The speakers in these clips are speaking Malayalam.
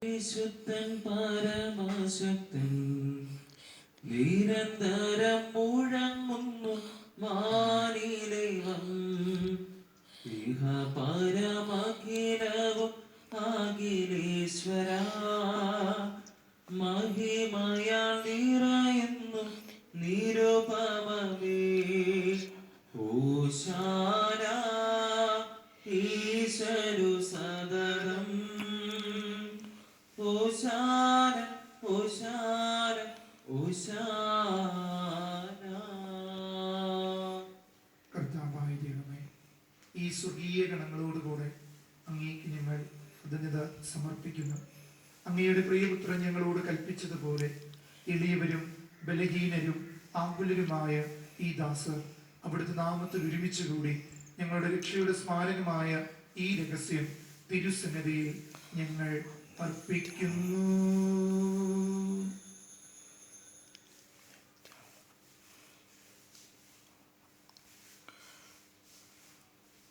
വിശുദ്ധൻ പരമശക്തൻ നിരന്തരം മുഴങ്ങുന്നു മാനിലേവം ഇഹ പരമഖിലവും അഖിലേശ്വര മഹിമയാൽ നിറയുന്നു നിരുപമമേ ഓശാന ഈശ്വരു സദരം ഓശാന ഓശാന ഓശാന. കർത്താവായ ദൈവമേ, ഈ സ്വർഗീയ ഗണങ്ങളോടുകൂടെ അങ്ങേക്ക് ഞങ്ങൾ കൃതജ്ഞത സമർപ്പിക്കുന്നു. അങ്ങയുടെ പ്രിയപുത്രൻ ഞങ്ങളോട് കൽപ്പിച്ചതുപോലെ എളിയവരും ബലഹീനരും ആകുലരുമായ ഈ ദാസർ അവിടുത്തെ നാമത്തിൽ ഒരുമിച്ചുകൂടി ഞങ്ങളുടെ രക്ഷയുടെ സ്മാരകമായ ഈ രഹസ്യം തിരുസന്നിധിയിൽ ഞങ്ങൾ അർപ്പിക്കുന്നു.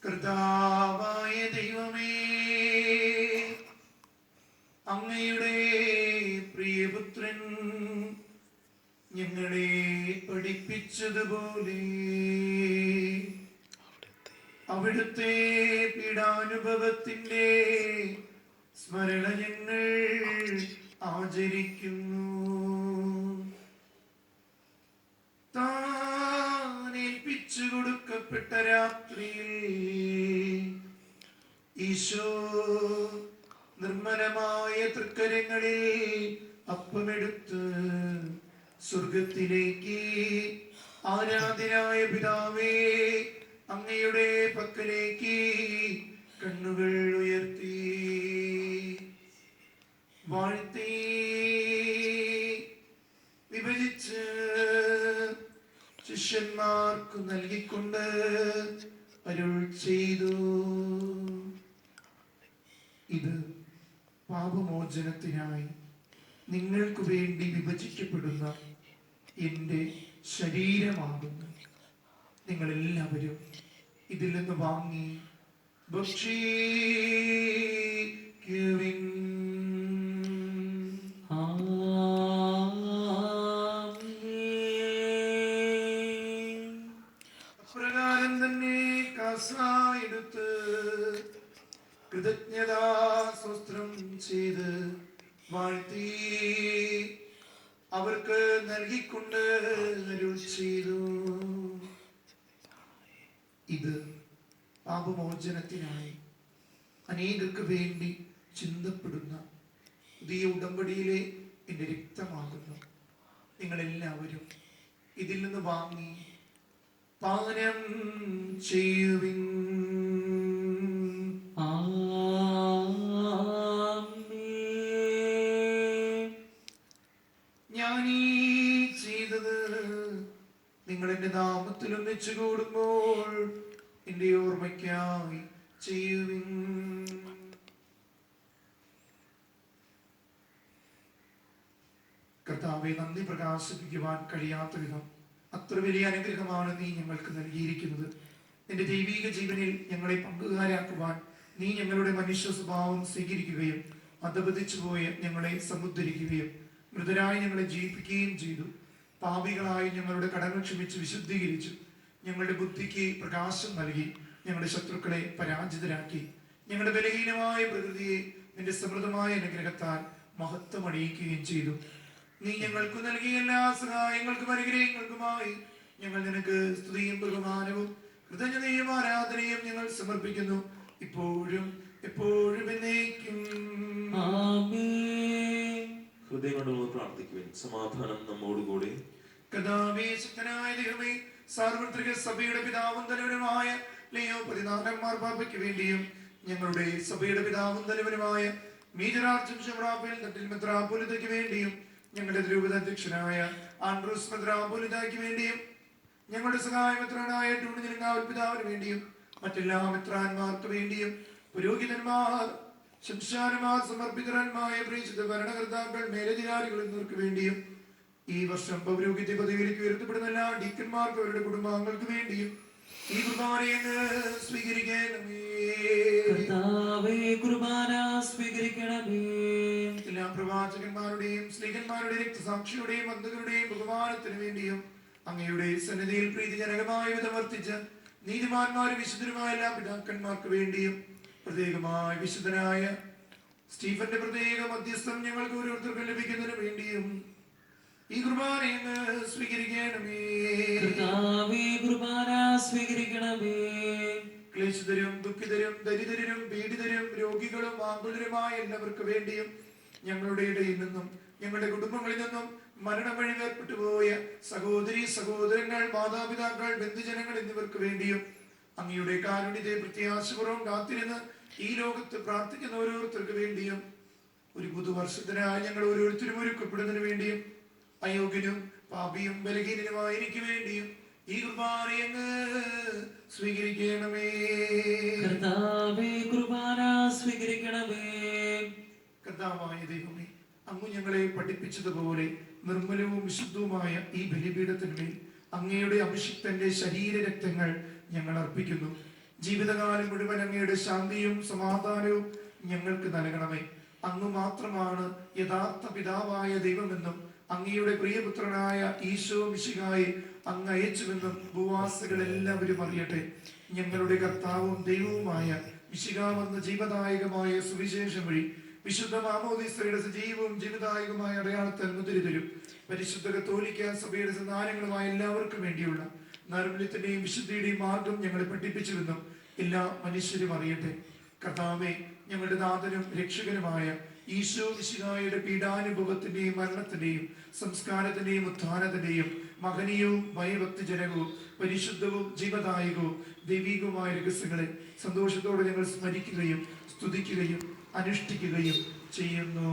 കർത്താവായ ദൈവമേ, അങ്ങയുടെ പ്രിയപുത്രൻ ഞങ്ങളെ പഠിപ്പിച്ചതുപോലെ അവിടുത്തെ പീഡാനുഭവത്തിന്റെ സ്മരണ ഞങ്ങൾ ആചരിക്കുന്നു. താൻ ഏൽപ്പിച്ചു കൊടുക്കപ്പെട്ട രാത്രിയിൽ ഈശോ നിർമ്മലമായ തൃക്കരങ്ങളിൽ അപ്പമെടുത്ത് സ്വർഗത്തിലേക്ക് ആരാധനായ പിതാവേ അങ്ങയുടെ പക്കലേക്ക് കണ്ണുകൾ ഉയർത്തി വാഴ്ത്തി വിഭജിച്ച് ശിഷ്യന്മാർക്ക് നൽകിക്കൊണ്ട് അരുൾ ചെയ്തു, ഇത് പാപമോചനത്തിനായി നിങ്ങൾക്ക് വേണ്ടി വിഭജിക്കപ്പെടുന്ന എൻ്റെ ശരീരമാകുന്നു. നിങ്ങളെല്ലാവരും ഇതിൽ നിന്ന് വാങ്ങി ഭക്ഷിക്കുവിൻ. അപ്രകാരം തന്നെ കാസായെടുത്ത് കൃതജ്ഞതാ സ്വസ്ത്രം ചെയ്ത് വാഴ്ത്തി അവർക്ക് നൽകിക്കൊണ്ട് അരുൾ ചെയ്തു, ഇത് പാപമോചനത്തിനായി അനേകർക്ക് വേണ്ടി ചിന്തപ്പെടുന്ന പുതിയ ഉടമ്പടിയിലെ എൻ്റെ രക്തമാകുന്നു. നിങ്ങളെല്ലാവരും ഇതിൽ നിന്ന് വാങ്ങി പാനം ചെയ്യുവിൻ. ഞാനീ ചെയ്തത് നിങ്ങൾ എന്റെ നാമത്തിൽ ഒന്നിച്ചു കൂടുമ്പോൾ എന്റെ ഓർമ്മയ്ക്കായി ചെയ്യുവിൻ. കർത്താവെ, നന്ദി പ്രകാശിപ്പിക്കുവാൻ കഴിയാത്ത വിധം അത്ര വലിയ അനുഗ്രഹമാണ് നീ ഞങ്ങൾക്ക് നൽകിയിരിക്കുന്നത്. നിന്റെ ദൈവീക ജീവനിൽ ഞങ്ങളെ പങ്കുകാരാക്കുവാൻ നീ ഞങ്ങളുടെ മനുഷ്യ സ്വഭാവം സ്വീകരിക്കുകയും അധപതിച്ചു പോയ ഞങ്ങളെ സമുദ്ധരിക്കുകയും മൃതരായി ഞങ്ങളെ ജീവിപ്പിക്കുകയും ചെയ്തു. പാപികളായി ഞങ്ങളുടെ കടങ്ങൾ ക്ഷമിച്ച് വിശുദ്ധീകരിച്ചു. ഞങ്ങളുടെ ബുദ്ധിക്ക് പ്രകാശം നൽകി ഞങ്ങളുടെ ശത്രുക്കളെ പരാജിതരാക്കി. ഞങ്ങളുടെ ബലഹീനമായ പ്രകൃതിയെ നിന്റെ സമൃദ്ധമായ അനുഗ്രഹത്താൽ മഹത്വം അണിയിക്കുകയും ചെയ്തു. നീ ഞങ്ങൾക്ക് നൽകിയ എല്ലാ സഹായങ്ങൾക്കും അനുഗ്രഹങ്ങൾക്കുമായി ഞങ്ങൾ നിനക്ക് സ്തുതിയും ബഹുമാനവും കൃതജ്ഞതയും ആരാധനയും ഞങ്ങൾ സമർപ്പിക്കുന്നു, ഇപ്പോഴും എപ്പോഴും എന്നേക്കും. ഹൃദയം കൊണ്ട് പ്രാർത്ഥിക്കുവിൻ. സമാധാനം നമ്മോടുകൂടി. കർത്താവേ, ശക്തനായ ദൈവമേ, സാർവത്രിക സഭയുടെ പിതാവും തലവനുമായ ലിയോ 14 മാർപ്പാപ്പയ്ക്ക് വേണ്ടിയും ഞങ്ങളുടെ സഭയുടെ പിതാവും തലവനുമായ മേജർ ആർച്ച് ഷെബ്രാഫേൽ തട്ടിൽ മെത്രാപ്പോലിത്തയ്ക്ക് വേണ്ടിയും ഞങ്ങളുടെ രൂപത അധ്യക്ഷനായ ആൻഡ്രൂസ് മെത്രാപ്പോലിത്തയ്ക്ക് വേണ്ടിയും ഞങ്ങളുടെ സഹായമിത്രനായ ടൂണിനിലങ്കാവൽ പിതാവിന് വേണ്ടിയും മറ്റെല്ലാ മിത്രാന്മാർക്ക് വേണ്ടിയും പുരോഹിതന്മാർ, ശംശാനമാർ, സമർപ്പിതരന്മായ പ്രീക്ഷിത ഭരണകർത്താക്കൾ, മേലധികാരികൾ എന്നിവർക്ക് വേണ്ടിയും ഈ വർഷം പൗരോഹിത്യ പദവിയിലേക്ക് ഉയർത്തപ്പെടുന്ന എല്ലാ ഡീക്കന്മാർക്ക് അവരുടെ കുടുംബാംഗങ്ങൾക്ക് വേണ്ടിയും ഈ കുർബാനയെന്ന് സ്വീകരിക്കണമേ. കർത്താവേ കുർബാന സ്വീകരിക്കണമേ. എല്ലാ പ്രവാചകന്മാരുടെയും സ്ത്രീകന്മാരുടെയും രക്തസാക്ഷിയുടെയും ബന്ധുക്കളുടെയും ബഹുമാനത്തിനു വേണ്ടിയും അങ്ങയുടെ സന്നിധിയിൽ പ്രീതിജനകമായ വിധം വർത്തിച്ച് നീതിമാന്മാരും വിശുദ്ധരുമായ എല്ലാ പിതാക്കന്മാർക്ക് വേണ്ടിയും പ്രത്യേകമായ വിശുദ്ധനായ സ്റ്റീഫന്റെ പ്രത്യേക മധ്യസ്ഥം ഞങ്ങൾക്ക് ഓരോരുത്തർക്കും ലഭിക്കുന്നതിന് വേണ്ടിയും ഈ കുർബാനയെന്ന് സ്വീകരിക്കണമേ. കർത്താവേ കുർബാന സ്വീകരിക്കണമേ. ക്ലേശിതരും ദുഃഖിതരും ദരിദ്രരും പീഡിതരും രോഗികളും ആകുലരുമായ എല്ലാവർക്കും വേണ്ടിയും ഞങ്ങളുടെ ഇടയിൽ നിന്നും ഞങ്ങളുടെ കുടുംബങ്ങളിൽ നിന്നും മരണം വഴി വേർപെട്ടു പോയ സഹോദരി സഹോദരങ്ങൾ മാതാപിതാക്കൾ ബന്ധുജനങ്ങൾ എന്നിവർക്ക് വേണ്ടിയും അങ്ങയുടെ കാരുണ്യത്തെ പ്രത്യാശപൂർവ്വം കാത്തിരുന്ന് ഈ ലോകത്ത് പ്രാർത്ഥിക്കുന്ന ഓരോരുത്തർക്ക് വേണ്ടിയും ഒരു പുതുവർഷത്തിനായി ഞങ്ങൾ ഓരോരുത്തരും ഒരുക്കപ്പെടുന്നതിന് വേണ്ടിയും അയോഗ്യനും പാപിയും ബലഹീനനുമായ എനിക്ക് വേണ്ടിയും ഈ കുർബാനയെന്ന് സ്വീകരിക്കണമേ. കർത്താവേ കുർബാന സ്വീകരിക്കണമേ. കർത്താവായ ദൈവമേ, അങ്ങ് ഞങ്ങളെ പഠിപ്പിച്ചതുപോലെ നിർമ്മലവും വിശുദ്ധവുമായ ഈ ബലിപീഠത്തിന്മേൽ അങ്ങയുടെ അഭിഷിക്തന്റെ ശരീരരക്തങ്ങൾ ഞങ്ങൾ അർപ്പിക്കുന്നു. ജീവിതകാലം മുഴുവൻ അങ്ങയുടെ ശാന്തിയും സമാധാനവും ഞങ്ങൾക്ക് നൽകണമേ. അങ്ങ് മാത്രമാണ് യഥാർത്ഥ പിതാവായ ദൈവമെന്നും അങ്ങയുടെ പ്രിയപുത്രനായ ഈശോ മിശിഹായെ അങ്ങ് അയച്ചുവെന്നും ഭൂവാസികൾ എല്ലാവരും അറിയട്ടെ. ഞങ്ങളുടെ കർത്താവും ദൈവവുമായ മിശിഹാ വന്ന ജീവദായകമായ സുവിശേഷം വഴി വിശുദ്ധ മാമോദീസയുടെ സജീവവും ജീവദായകമായ അടയാളത്താൽ മുദ്ര തരും. പരിശുദ്ധ കത്തോലിക്ക സഭയുടെ സന്താനങ്ങളുമായ എല്ലാവർക്കും വേണ്ടിയുള്ള നൈർമല്യത്തിന്റെയും വിശുദ്ധിയുടെയും മാർഗം ഞങ്ങളെ പഠിപ്പിച്ചുവെന്നും എല്ലാ മനുഷ്യരും അറിയട്ടെ. കർത്താവേ, ഞങ്ങളുടെ നാഥനും രക്ഷകനുമായ ഈശോ മിശിഹായുടെ പീഡാനുഭവത്തിന്റെയും മരണത്തിന്റെയും സംസ്കാരത്തിന്റെയും ഉത്ഥാനത്തിന്റെയും മഹനീയവും ഭയഭക്തിജനകവും പരിശുദ്ധവും ജീവദായകവും ദൈവികവുമായ രഹസ്യങ്ങളെ സന്തോഷത്തോടെ ഞങ്ങൾ സ്മരിക്കുകയും സ്തുതിക്കുകയും അനുഷ്ഠിക്കുകയും ചെയ്യുന്നു.